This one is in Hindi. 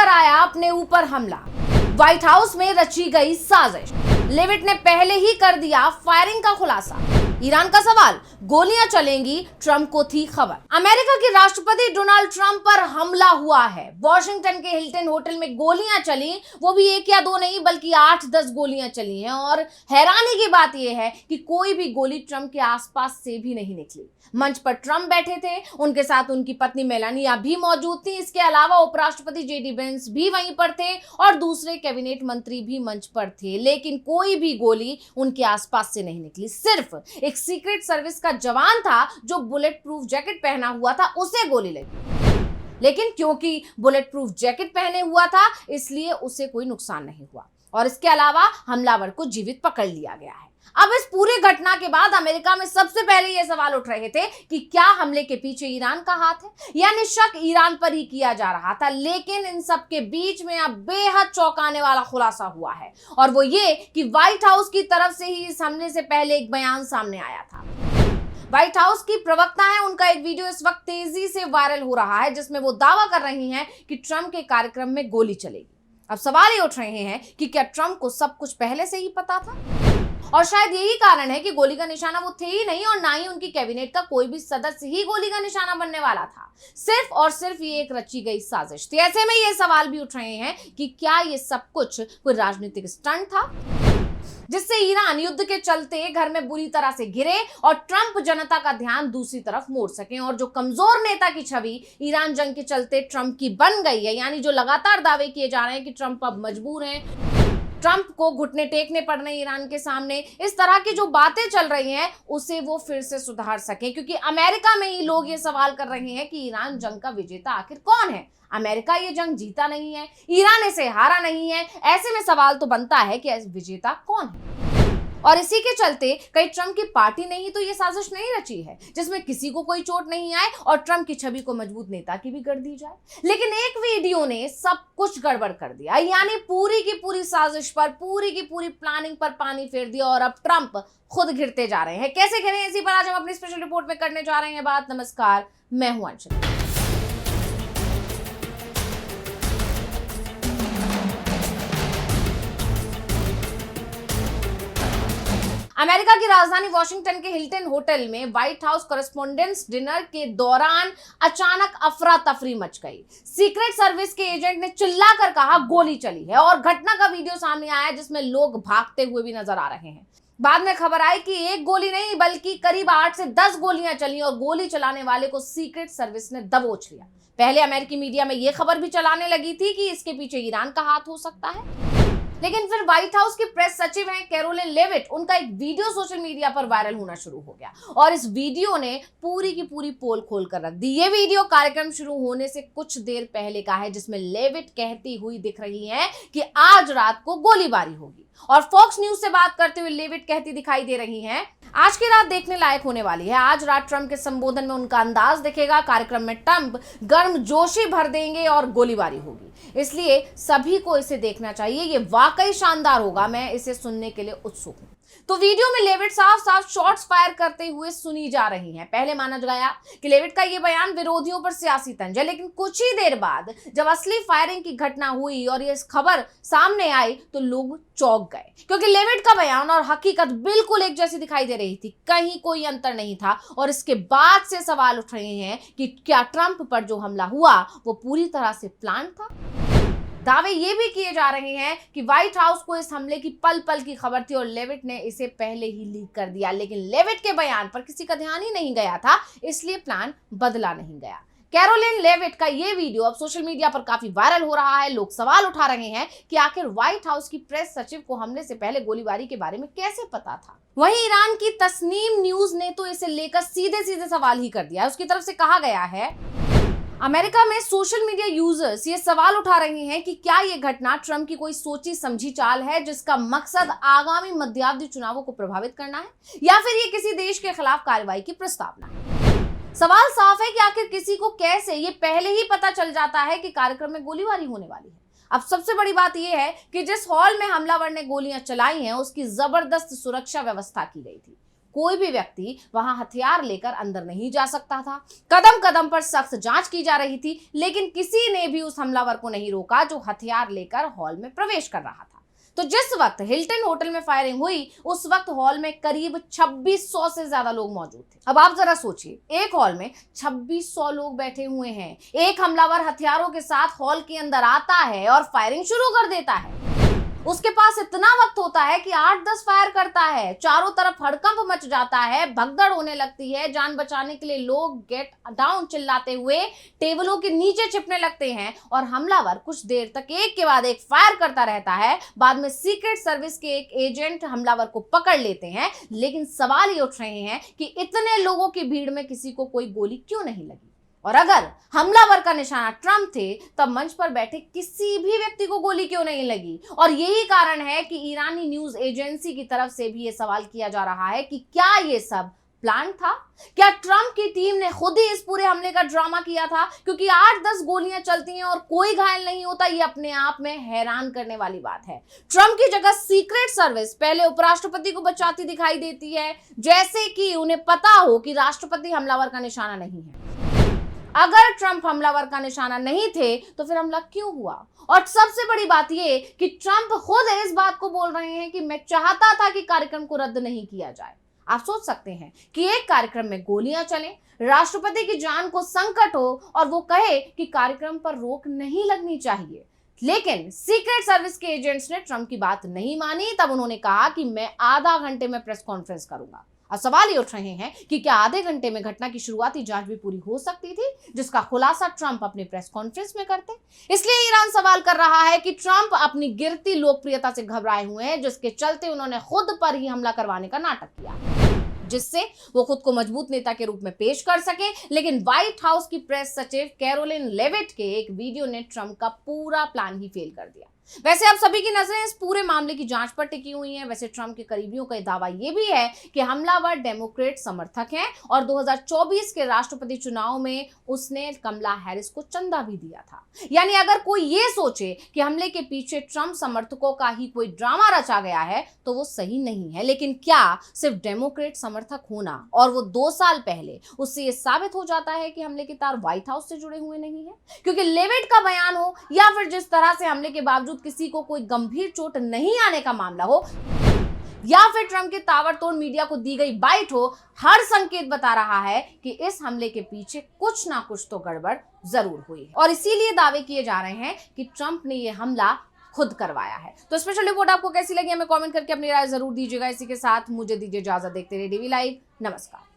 कर आया अपने ऊपर हमला। व्हाइट हाउस में रची गई साजिश। लेविट ने पहले ही कर दिया फायरिंग का खुलासा। ईरान का सवाल, गोलियां चलेंगी, ट्रंप को थी खबर। अमेरिका के राष्ट्रपति डोनाल्ड ट्रंप पर हमला हुआ है। वॉशिंगटन के हिल्टन होटल में गोलियां चली, वो भी एक या दो नहीं बल्कि 8-10 गोलियां चली हैं। और हैरानी की बात यह है कि कोई भी गोली ट्रंप के आसपास से भी नहीं निकली। मंच पर ट्रंप बैठे थे, उनके साथ उनकी पत्नी मेलानिया भी मौजूद थी। इसके अलावा उपराष्ट्रपति जेडी वेंस भी वहीं पर थे और दूसरे कैबिनेट मंत्री भी मंच पर थे, लेकिन कोई भी गोली उनके आसपास से नहीं निकली। सिर्फ एक सीक्रेट सर्विस का जवान था जो बुलेट प्रूफ जैकेट पहना हुआ था, उसे गोली लगी। लेकिन क्योंकि बुलेट प्रूफ जैकेट पहने हुआ था इसलिए उसे कोई नुकसान नहीं हुआ और इसके अलावा हमलावर को जीवित पकड़ लिया गया है। अब इस पूरी घटना के बाद अमेरिका में सबसे पहले यह सवाल उठ रहे थे कि क्या हमले के पीछे ईरान का हाथ है, यानी शक ईरान पर ही किया जा रहा था। लेकिन इन सब के बीच में अब बेहद चौंकाने वाला खुलासा हुआ है और वो ये कि व्हाइट हाउस की तरफ से ही इस हमले से पहले एक बयान सामने आया था। व्हाइट हाउस की प्रवक्ता है, उनका एक वीडियो इस वक्त तेजी से वायरल हो रहा है जिसमें वो दावा कर रही हैं कि ट्रंप के कार्यक्रम में गोली चलेगी। अब सवाल ये उठ रहे हैं कि क्या ट्रंप को सब कुछ पहले से ही पता था और शायद यही कारण है कि गोली का निशाना वो थे ही नहीं और ना ही उनकी कैबिनेट का कोई भी सदस्य ही गोली का निशाना बनने वाला था। सिर्फ और सिर्फ ये एक रची गई साजिश थी। ऐसे में ये सवाल भी उठ रहे हैं कि क्या ये सब कुछ कोई राजनीतिक स्टंट था जिससे ईरान युद्ध के चलते घर में बुरी तरह से घिरे और ट्रंप जनता का ध्यान दूसरी तरफ मोड़ सके। और जो कमजोर नेता की छवि ईरान जंग के चलते ट्रंप की बन गई है, यानी जो लगातार दावे किए जा रहे हैं कि ट्रंप अब मजबूर हैं, ट्रंप को घुटने टेकने पड़ रहे हैं ईरान के सामने, इस तरह की जो बातें चल रही हैं उसे वो फिर से सुधार सके। क्योंकि अमेरिका में ही लोग ये सवाल कर रहे हैं कि ईरान जंग का विजेता आखिर कौन है। अमेरिका ये जंग जीता नहीं है, ईरान इसे हारा नहीं है। ऐसे में सवाल तो बनता है कि विजेता कौन है। और इसी के चलते कई ट्रंप की पार्टी ने ही तो ये साजिश नहीं रची है जिसमें किसी को कोई चोट नहीं आए और ट्रंप की छवि को मजबूत नेता की भी कर दी जाए। लेकिन एक वीडियो ने सब कुछ गड़बड़ कर दिया, यानी पूरी की पूरी साजिश पर, पूरी की पूरी प्लानिंग पर पानी फेर दिया और अब ट्रंप खुद घिरते जा रहे हैं। कैसे घिरे, इसी पर आज हम अपनी स्पेशल रिपोर्ट में करने जा रहे हैं बात। नमस्कार, मैं हूं अंशुल। अमेरिका की राजधानी वॉशिंगटन के हिल्टन होटल में व्हाइट हाउस कॉरेस्पोंडेंट्स डिनर के दौरान अचानक अफरा तफरी मच गई। सीक्रेट सर्विस के एजेंट ने चिल्लाकर कहा गोली चली है और घटना का वीडियो सामने आया जिसमें लोग भागते हुए भी नजर आ रहे हैं। बाद में खबर आई कि एक गोली नहीं बल्कि करीब 8 से 10 गोलियां चली और गोली चलाने वाले को सीक्रेट सर्विस ने दबोच लिया। पहले अमेरिकी मीडिया में यह खबर भी चलाने लगी थी कि इसके पीछे ईरान का हाथ हो सकता है, लेकिन फिर व्हाइट हाउस की प्रेस सचिव हैं कैरोलिन लेविट, उनका एक वीडियो सोशल मीडिया पर वायरल होना शुरू हो गया और इस वीडियो ने पूरी की पूरी पोल खोल कर रख दी। ये वीडियो कार्यक्रम शुरू होने से कुछ देर पहले का है जिसमें लेविट कहती हुई दिख रही हैं कि आज रात को गोलीबारी होगी और फॉक्स न्यूज से बात करते हुए लेविट कहती दिखाई दे रही हैं, आज की रात देखने लायक होने वाली है। आज रात ट्रंप के संबोधन में उनका अंदाज दिखेगा, कार्यक्रम में ट्रंप गर्मजोशी भर देंगे और गोलीबारी होगी, इसलिए सभी को इसे देखना चाहिए। ये वाकई शानदार होगा, मैं इसे सुनने के लिए उत्सुक हूं। तो वीडियो में लेविट साफ साफ शॉट्स फायर करते हुए सुनी जा रही हैं। पहले माना गया कि लेविट का ये बयान विरोधियों पर सियासी तंज है, लेकिन कुछ ही देर बाद जब असली फायरिंग की घटना हुई और ये खबर सामने आई तो लोग चौंक गए, क्योंकि लेविट का बयान और हकीकत बिल्कुल एक जैसी दिखाई दे रही थी, कहीं कोई अंतर नहीं था। और इसके बाद से सवाल उठ रहे हैं कि क्या ट्रंप पर जो हमला हुआ वो पूरी तरह से प्लान था। दावे ये भी किए जा रहे हैं कि व्हाइट हाउस को इस हमले की पल पल की खबर थी और लेविट ने इसे पहले ही लीक कर दिया, लेकिन लेविट के बयान पर किसी का ध्यान ही नहीं गया था, इसलिए प्लान बदला नहीं गया। कैरोलिन लेविट का ये वीडियो अब सोशल मीडिया पर काफी वायरल हो रहा है। लोग सवाल उठा रहे हैं कि आखिर व्हाइट हाउस की प्रेस सचिव को हमले से पहले गोलीबारी के बारे में कैसे पता था। वहीं ईरान की तस्नीम न्यूज ने तो इसे लेकर सीधे सीधे सवाल ही कर दिया। उसकी तरफ से कहा गया है, अमेरिका में सोशल मीडिया यूजर्स ये सवाल उठा रहे हैं कि क्या ये घटना ट्रंप की कोई सोची समझी चाल है जिसका मकसद आगामी मध्यावधि चुनावों को प्रभावित करना है, या फिर ये किसी देश के खिलाफ कार्रवाई की प्रस्तावना है। सवाल साफ है कि आखिर किसी को कैसे ये पहले ही पता चल जाता है कि कार्यक्रम में गोलीबारी होने वाली है। अब सबसे बड़ी बात यह है कि जिस हॉल में हमलावर ने गोलियां चलाई हैं उसकी जबरदस्त सुरक्षा व्यवस्था की गई थी। कोई भी व्यक्ति वहां हथियार लेकर अंदर नहीं जा सकता था। कदम कदम पर सख्त जांच की जा रही थी, लेकिन किसी ने भी उस हमलावर को नहीं रोका जो हथियार लेकर हॉल में प्रवेश कर रहा था। तो जिस वक्त हिल्टन होटल में फायरिंग हुई, उस वक्त हॉल में करीब 2600 से ज्यादा लोग मौजूद थे। अब आप जरा सोचिए, एक हॉल में 2600 लोग बैठे हुए हैं, एक हमलावर हथियारों के साथ हॉल के अंदर आता है और फायरिंग शुरू कर देता है। उसके पास इतना वक्त होता है कि 8-10 फायर करता है। चारों तरफ हड़कंप मच जाता है, भगदड़ होने लगती है। जान बचाने के लिए लोग गेट डाउन चिल्लाते हुए टेबलों के नीचे छिपने लगते हैं और हमलावर कुछ देर तक एक के बाद एक फायर करता रहता है। बाद में सीक्रेट सर्विस के एक एजेंट हमलावर को पकड़ लेते हैं। लेकिन सवाल ये उठ रहे हैं कि इतने लोगों की भीड़ में किसी को कोई गोली क्यों नहीं लगी? और अगर हमलावर का निशाना ट्रंप थे, तब मंच पर बैठे किसी भी व्यक्ति को गोली क्यों नहीं लगी? और यही कारण है कि ईरानी न्यूज एजेंसी की तरफ से भी यह सवाल किया जा रहा है कि क्या यह सब प्लान था? क्या ट्रंप की टीम ने खुद ही इस पूरे हमले का ड्रामा किया था? क्योंकि 8-10 गोलियां चलती हैं और कोई घायल नहीं होता, ये अपने आप में हैरान करने वाली बात है। ट्रंप की जगह सीक्रेट सर्विस पहले उपराष्ट्रपति को बचाती दिखाई देती है, जैसे कि उन्हें पता हो कि राष्ट्रपति हमलावर का निशाना नहीं है। अगर ट्रंप हमलावर का निशाना नहीं थे तो फिर हमला क्यों हुआ? और सबसे बड़ी बात यह कि ट्रंप खुद इस बात को बोल रहे हैं कि मैं चाहता था कि कार्यक्रम को रद्द नहीं किया जाए। आप सोच सकते हैं कि एक कार्यक्रम में गोलियां चलें, राष्ट्रपति की जान को संकट हो और वो कहे कि कार्यक्रम पर रोक नहीं लगनी चाहिए। लेकिन सीक्रेट सर्विस के एजेंट्स ने ट्रंप की बात नहीं मानी। तब उन्होंने कहा कि मैं आधा घंटे में प्रेस कॉन्फ्रेंस करूंगा। अब सवाल ये उठ रहे हैं कि क्या आधे घंटे में घटना की शुरुआती जांच भी पूरी हो सकती थी, जिसका खुलासा ट्रंप अपने प्रेस कॉन्फ्रेंस में करते? इसलिए ईरान सवाल कर रहा है कि ट्रंप अपनी गिरती लोकप्रियता से घबराए हुए हैं, जिसके चलते उन्होंने खुद पर ही हमला करवाने का नाटक किया, जिससे वो खुद को मजबूत नेता के रूप में पेश कर सके। लेकिन व्हाइट हाउस की प्रेस सचिव कैरोलिन लेविट के एक वीडियो ने ट्रंप का पूरा प्लान ही फेल कर दिया। वैसे अब सभी की नजरें इस पूरे मामले की जांच पर टिकी हुई हैं। वैसे ट्रंप के करीबियों का दावा यह भी है कि हमलावर डेमोक्रेट समर्थक हैं और 2024 के राष्ट्रपति चुनाव में उसने कमला हैरिस को चंदा भी दिया था। यानी अगर कोई ये सोचे कि हमले के पीछे ट्रंप समर्थकों का ही कोई ड्रामा रचा गया है तो वो सही नहीं है। लेकिन क्या सिर्फ डेमोक्रेट समर्थक होना और वो 2 साल पहले उससे ये साबित हो जाता है कि हमले के तार व्हाइट हाउस से जुड़े हुए नहीं है? क्योंकि लेविट का बयान हो या फिर जिस तरह से हमले के बावजूद किसी को कोई गंभीर चोट नहीं आने का मामला हो, या फिर ट्रंप के ताबड़तोड़ मीडिया को दी गई बाइट हो, हर संकेत बता रहा है कि इस हमले के पीछे कुछ ना कुछ तो गड़बड़ जरूर हुई है। और इसीलिए दावे किए जा रहे हैं कि ट्रंप ने यह हमला खुद करवाया है। तो स्पेशल रिपोर्ट आपको कैसी लगी हमें कमेंट करके अपनी राय जरूर दीजिएगा। इसी के साथ मुझे दीजिए इजाजत। देखते रहिए डीवी लाइव। नमस्कार।